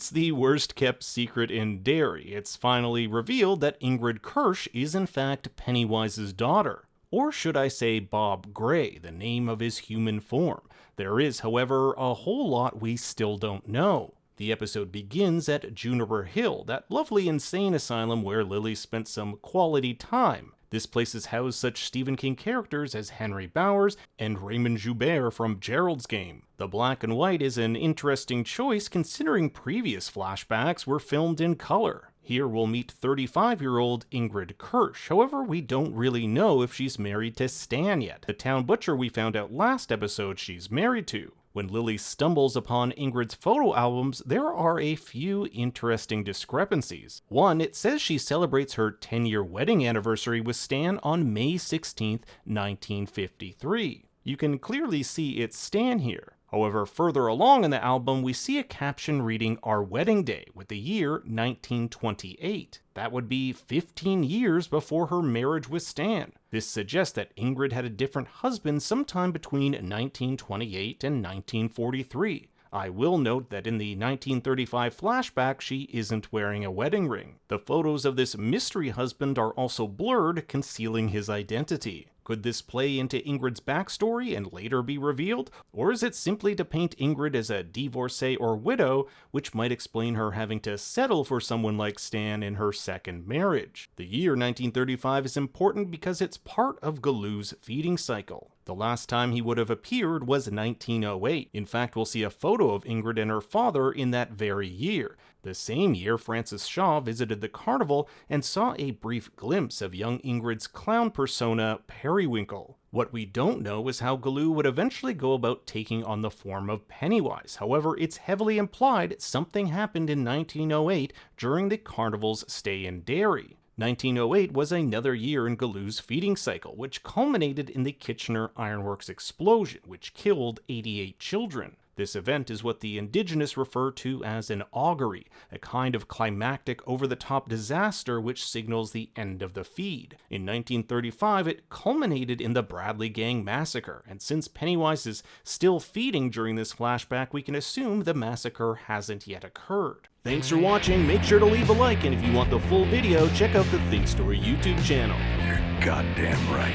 It's the worst kept secret in Derry. It's finally revealed that Ingrid Kersh is in fact Pennywise's daughter. Or should I say Bob Gray, the name of his human form. There is, however, a whole lot we still don't know. The episode begins at Juniper Hill, that lovely insane asylum where Lily spent some quality time. This place has housed such Stephen King characters as Henry Bowers and Raymond Joubert from Gerald's Game. The black and white is an interesting choice considering previous flashbacks were filmed in color. Here we'll meet 35-year-old Ingrid Kersh, however we don't really know if she's married to Stan yet, the town butcher we found out last episode she's married to. When Lily stumbles upon Ingrid's photo albums, there are a few interesting discrepancies. One, it says she celebrates her 10-year wedding anniversary with Stan on May 16, 1953. You can clearly see it's Stan here. However, further along in the album, we see a caption reading Our Wedding Day with the year 1928. That would be 15 years before her marriage with Stan. This suggests that Ingrid had a different husband sometime between 1928 and 1943. I will note that in the 1935 flashback, she isn't wearing a wedding ring. The photos of this mystery husband are also blurred, concealing his identity. Could this play into Ingrid's backstory and later be revealed? Or is it simply to paint Ingrid as a divorcee or widow, which might explain her having to settle for someone like Stan in her second marriage? The year 1935 is important because it's part of Galoo's feeding cycle. The last time he would have appeared was 1908. In fact, we'll see a photo of Ingrid and her father in that very year. The same year, Francis Shaw visited the carnival and saw a brief glimpse of young Ingrid's clown persona, Periwinkle. What we don't know is how Galoo would eventually go about taking on the form of Pennywise. However, it's heavily implied something happened in 1908 during the carnival's stay in Derry. 1908 was another year in Galoo's feeding cycle, which culminated in the Kitchener Ironworks explosion, which killed 88 children. This event is what the indigenous refer to as an augury, a kind of climactic over-the-top disaster which signals the end of the feed. In 1935, it culminated in the Bradley Gang massacre, and since Pennywise is still feeding during this flashback, we can assume the massacre hasn't yet occurred. Thanks for watching, make sure to leave a like, and if you want the full video, check out the Think Story YouTube channel. You're goddamn right.